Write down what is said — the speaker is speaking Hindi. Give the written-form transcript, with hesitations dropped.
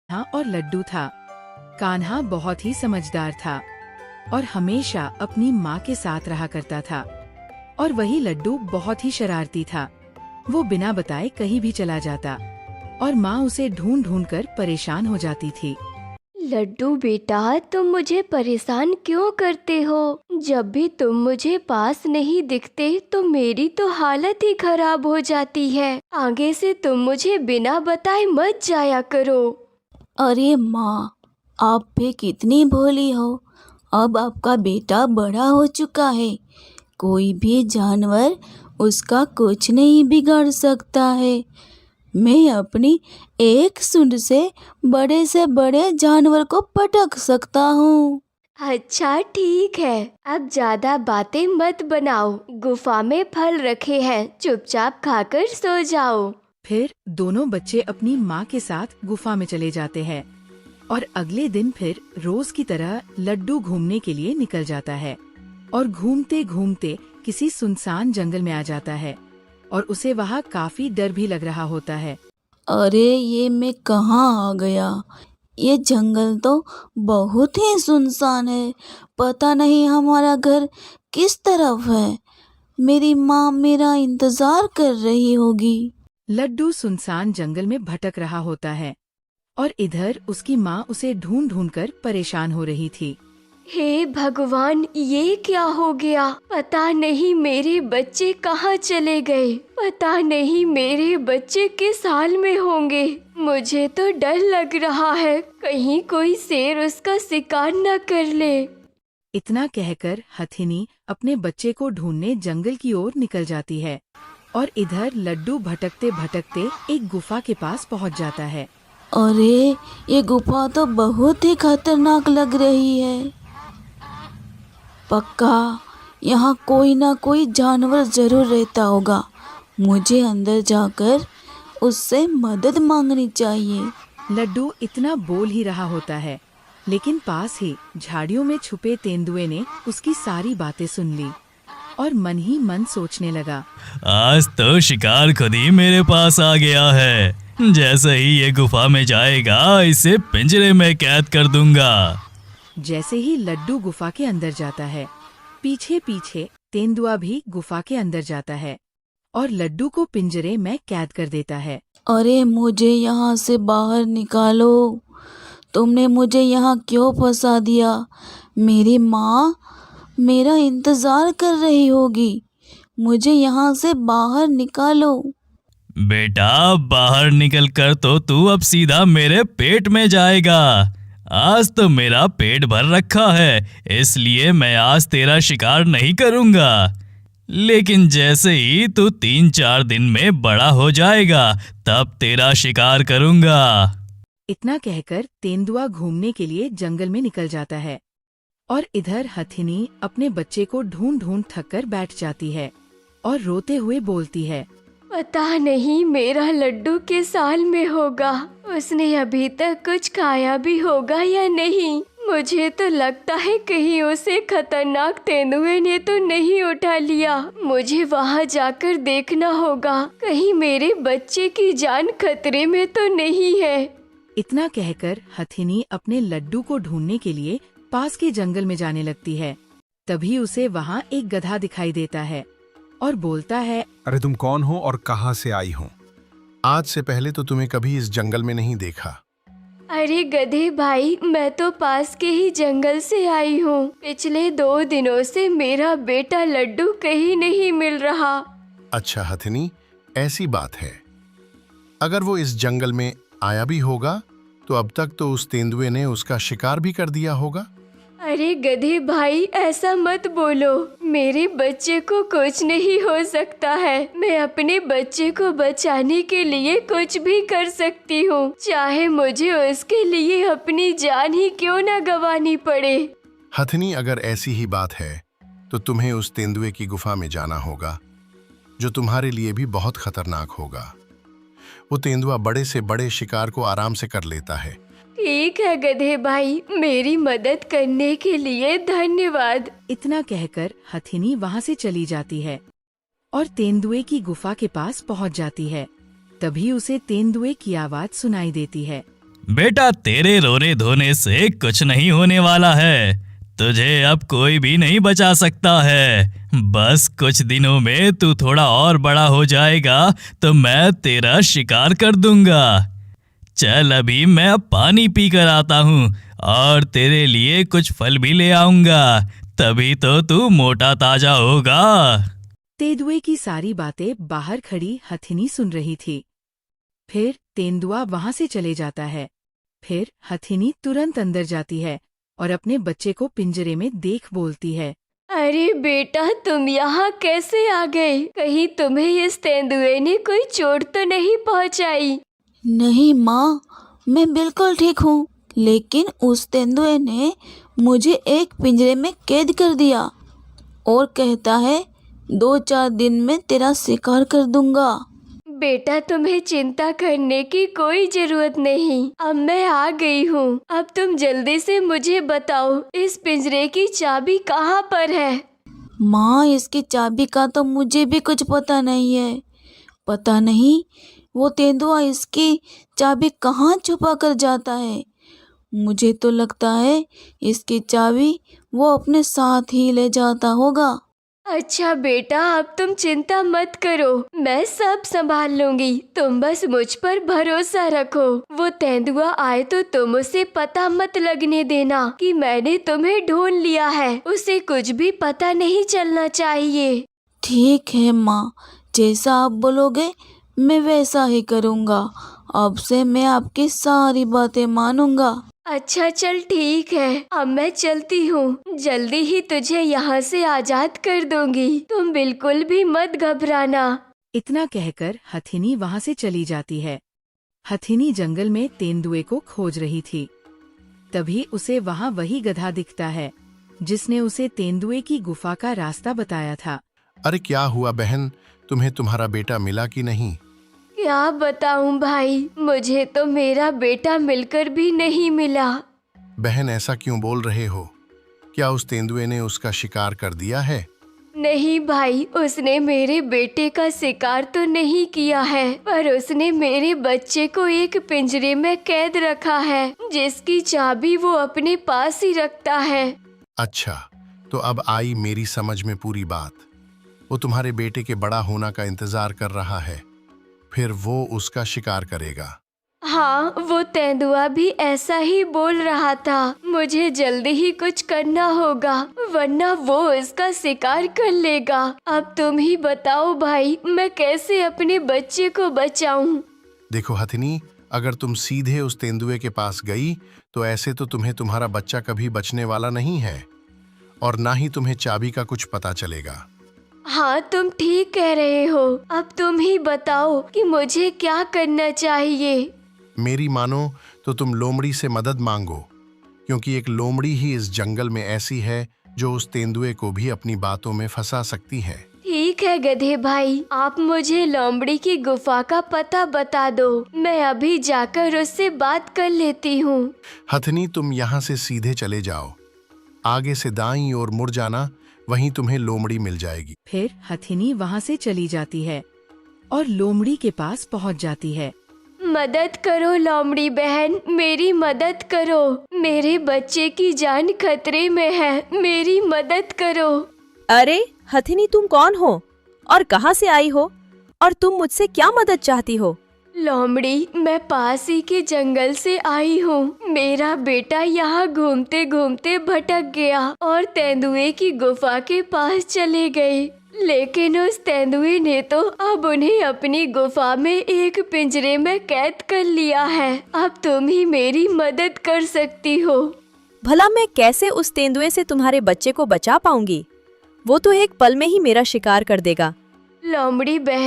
कान्हा और लड्डू था। कान्हा बहुत ही समझदार था और हमेशा अपनी माँ के साथ रहा करता था, और वही लड्डू बहुत ही शरारती था। वो बिना बताए कहीं भी चला जाता और माँ उसे ढूंढ ढूंढ कर परेशान हो जाती थी। लड्डू बेटा, तुम मुझे परेशान क्यों करते हो? जब भी तुम मुझे पास नहीं दिखते तो मेरी तो हालत ही खराब हो जाती है। आगे से तुम मुझे बिना बताए मत जाया करो। अरे माँ, आप भी कितनी भोली हो। अब आपका बेटा बड़ा हो चुका है, कोई भी जानवर उसका कुछ नहीं बिगाड़ सकता है। मैं अपनी एक सूंड से बड़े जानवर को पटक सकता हूँ। अच्छा ठीक है, अब ज्यादा बातें मत बनाओ। गुफा में फल रखे हैं, चुपचाप खाकर सो जाओ। फिर दोनों बच्चे अपनी माँ के साथ गुफा में चले जाते हैं और अगले दिन फिर रोज की तरह लड्डू घूमने के लिए निकल जाता है और घूमते घूमते किसी सुनसान जंगल में आ जाता है और उसे वहाँ काफी डर भी लग रहा होता है। अरे ये मैं कहाँ आ गया? ये जंगल तो बहुत ही सुनसान है। पता नहीं हमारा घर किस तरफ है। मेरी माँ मेरा इंतजार कर रही होगी। लड्डू सुनसान जंगल में भटक रहा होता है और इधर उसकी माँ उसे ढूंढ ढूंढ कर परेशान हो रही थी। हे भगवान, ये क्या हो गया? पता नहीं मेरे बच्चे कहाँ चले गए। पता नहीं मेरे बच्चे किस हाल में होंगे। मुझे तो डर लग रहा है, कहीं कोई शेर उसका शिकार न कर ले। इतना कहकर हथिनी अपने बच्चे को ढूंढने जंगल की ओर निकल जाती है और इधर लड्डू भटकते भटकते एक गुफा के पास पहुंच जाता है। अरे ये गुफा तो बहुत ही खतरनाक लग रही है। पक्का यहाँ कोई ना कोई जानवर जरूर रहता होगा। मुझे अंदर जाकर उससे मदद मांगनी चाहिए। लड्डू इतना बोल ही रहा होता है, लेकिन पास ही झाड़ियों में छुपे तेंदुए ने उसकी सारी बातें सुन ली और मन ही मन सोचने लगा, आज तो शिकार खुद ही मेरे पास आ गया है। जैसे ही ये गुफा में जाएगा इसे पिंजरे में कैद कर दूंगा। जैसे ही लड्डू गुफा के अंदर जाता है, पीछे पीछे तेंदुआ भी गुफा के अंदर जाता है और लड्डू को पिंजरे में कैद कर देता है। अरे मुझे यहाँ से बाहर निकालो। तुमने मुझे यहाँ क्यों फंसा दिया? मेरी माँ मेरा इंतजार कर रही होगी। मुझे यहाँ से बाहर निकालो। बेटा, बाहर निकल कर तो तू अब सीधा मेरे पेट में जाएगा। आज तो मेरा पेट भर रखा है, इसलिए मैं आज तेरा शिकार नहीं करूंगा। लेकिन जैसे ही तू 3-4 दिन में बड़ा हो जाएगा तब तेरा शिकार करूंगा। इतना कहकर तेंदुआ घूमने के लिए जंगल में निकल जाता है और इधर हथिनी अपने बच्चे को ढूंढ ढूंढ थक कर बैठ जाती है और रोते हुए बोलती है, पता नहीं मेरा लड्डू किस हाल में होगा। उसने अभी तक कुछ खाया भी होगा या नहीं। मुझे तो लगता है कहीं उसे खतरनाक तेंदुए ने तो नहीं उठा लिया। मुझे वहाँ जाकर देखना होगा, कहीं मेरे बच्चे की जान खतरे में तो नहीं है। इतना कहकर हथिनी अपने लड्डू को ढूंढने के लिए पास के जंगल में जाने लगती है। तभी उसे वहाँ एक गधा दिखाई देता है और बोलता है, अरे तुम कौन हो और कहाँ से आई हो? आज से पहले तो तुम्हें कभी इस जंगल में नहीं देखा। अरे गधे भाई, मैं तो पास के ही जंगल से आई हूँ। पिछले 2 दिनों से मेरा बेटा लड्डू कहीं नहीं मिल रहा। अच्छा हथिनी, ऐसी बात है। अगर वो इस जंगल में आया भी होगा तो अब तक तो उस तेंदुए ने उसका शिकार भी कर दिया होगा। अरे गधे भाई, ऐसा मत बोलो। मेरे बच्चे को कुछ नहीं हो सकता है। मैं अपने बच्चे को बचाने के लिए कुछ भी कर सकती हूँ, चाहे मुझे उसके लिए अपनी जान ही क्यों न गंवानी पड़े। हथिनी, अगर ऐसी ही बात है तो तुम्हें उस तेंदुए की गुफा में जाना होगा, जो तुम्हारे लिए भी बहुत खतरनाक होगा। वो तेंदुआ बड़े से बड़े शिकार को आराम से कर लेता है। ठीक है गधे भाई, मेरी मदद करने के लिए धन्यवाद। इतना कहकर हथिनी वहाँ से चली जाती है और तेंदुए की गुफा के पास पहुँच जाती है। तभी उसे तेंदुए की आवाज सुनाई देती है। बेटा, तेरे रोने धोने से कुछ नहीं होने वाला है। तुझे अब कोई भी नहीं बचा सकता है। बस कुछ दिनों में तू थोड़ा और बड़ा हो जाएगा तो मैं तेरा शिकार कर दूंगा। चल, अभी मैं अब पानी पी कर आता हूँ और तेरे लिए कुछ फल भी ले आऊंगा, तभी तो तू मोटा ताजा होगा। तेंदुए की सारी बातें बाहर खड़ी हथिनी सुन रही थी। फिर तेंदुआ वहां से चले जाता है। फिर हथिनी तुरंत अंदर जाती है और अपने बच्चे को पिंजरे में देख बोलती है। अरे बेटा, तुम यहाँ कैसे आ गए? कहीं तुम्हें इस तेंदुए ने कोई चोट तो नहीं पहुँचाई? नहीं माँ, मैं बिल्कुल ठीक हूँ, लेकिन उस तेंदुए ने मुझे एक पिंजरे में कैद कर दिया और कहता है 2-4 दिन में तेरा शिकार कर दूंगा। बेटा, तुम्हें चिंता करने की कोई जरूरत नहीं। अब मैं आ गई हूँ। अब तुम जल्दी से मुझे बताओ, इस पिंजरे की चाबी कहाँ पर है? माँ, इसकी चाबी का तो मुझे भी कुछ पता नहीं है। पता नहीं वो तेंदुआ इसकी चाबी कहाँ छुपा कर जाता है। मुझे तो लगता है इसकी चाबी वो अपने साथ ही ले जाता होगा। अच्छा बेटा, अब तुम चिंता मत करो, मैं सब संभाल लूंगी। तुम बस मुझ पर भरोसा रखो। वो तेंदुआ आए तो तुम उसे पता मत लगने देना कि मैंने तुम्हें ढूंढ लिया है। उसे कुछ भी पता नहीं चलना चाहिए। ठीक है माँ, जैसा आप बोलोगे मैं वैसा ही करूँगा। अब से मैं आपकी सारी बातें मानूंगा। अच्छा चल ठीक है, अब मैं चलती हूँ। जल्दी ही तुझे यहाँ से आजाद कर दूंगी। तुम बिल्कुल भी मत घबराना। इतना कहकर हथिनी वहां से चली जाती है। हथिनी जंगल में तेंदुए को खोज रही थी। तभी उसे वहां वही गधा दिखता है जिसने उसे तेंदुए की गुफा का रास्ता बताया था। अरे क्या हुआ बहन, तुम्हें तुम्हारा बेटा मिला कि नहीं? क्या बताऊं भाई, मुझे तो मेरा बेटा मिलकर भी नहीं मिला। बहन, ऐसा क्यों बोल रहे हो? क्या उस तेंदुए ने उसका शिकार कर दिया है? नहीं भाई, उसने मेरे बेटे का शिकार तो नहीं किया है, पर उसने मेरे बच्चे को एक पिंजरे में कैद रखा है, जिसकी चाबी वो अपने पास ही रखता है। अच्छा, तो अब आई मेरी समझ में पूरी बात। वो तुम्हारे बेटे के बड़ा होना का इंतजार कर रहा है, फिर वो उसका शिकार करेगा। हाँ, वो तेंदुआ भी ऐसा ही बोल रहा था। मुझे जल्दी ही कुछ करना होगा, वरना वो इसका शिकार कर लेगा। अब तुम ही बताओ भाई, मैं कैसे अपने बच्चे को बचाऊं? देखो हथिनी, अगर तुम सीधे उस तेंदुए के पास गई तो ऐसे तो तुम्हें तुम्हारा बच्चा कभी बचने वाला नहीं है, और ना ही तुम्हें चाबी का कुछ पता चलेगा। हाँ, तुम ठीक कह रहे हो। अब तुम ही बताओ कि मुझे क्या करना चाहिए। मेरी मानो तो तुम लोमड़ी से मदद मांगो, क्योंकि एक लोमड़ी ही इस जंगल में ऐसी है जो उस तेंदुए को भी अपनी बातों में फंसा सकती है। ठीक है गधे भाई, आप मुझे लोमड़ी की गुफा का पता बता दो। मैं अभी जाकर उससे बात कर लेती हूँ। हथनी, तुम यहाँ से सीधे चले जाओ, आगे से दाईं ओर मुड़ जाना, वहीं तुम्हें लोमड़ी मिल जाएगी। फिर हथिनी वहां से चली जाती है और लोमड़ी के पास पहुंच जाती है। मदद करो लोमड़ी बहन, मेरी मदद करो। मेरे बच्चे की जान खतरे में है, मेरी मदद करो। अरे हथिनी, तुम कौन हो और कहाँ से आई हो, और तुम मुझसे क्या मदद चाहती हो? लोमड़ी, मैं पास ही के जंगल से आई हूँ। मेरा बेटा यहाँ घूमते घूमते भटक गया और तेंदुए की गुफा के पास चले गए, लेकिन उस तेंदुए ने तो अब उन्हें अपनी गुफा में एक पिंजरे में कैद कर लिया है। अब तुम ही मेरी मदद कर सकती हो। भला मैं कैसे उस तेंदुए से तुम्हारे बच्चे को बचा पाऊंगी? वो तो एक पल में ही मेरा शिकार कर देगा। लोमड़ी बहन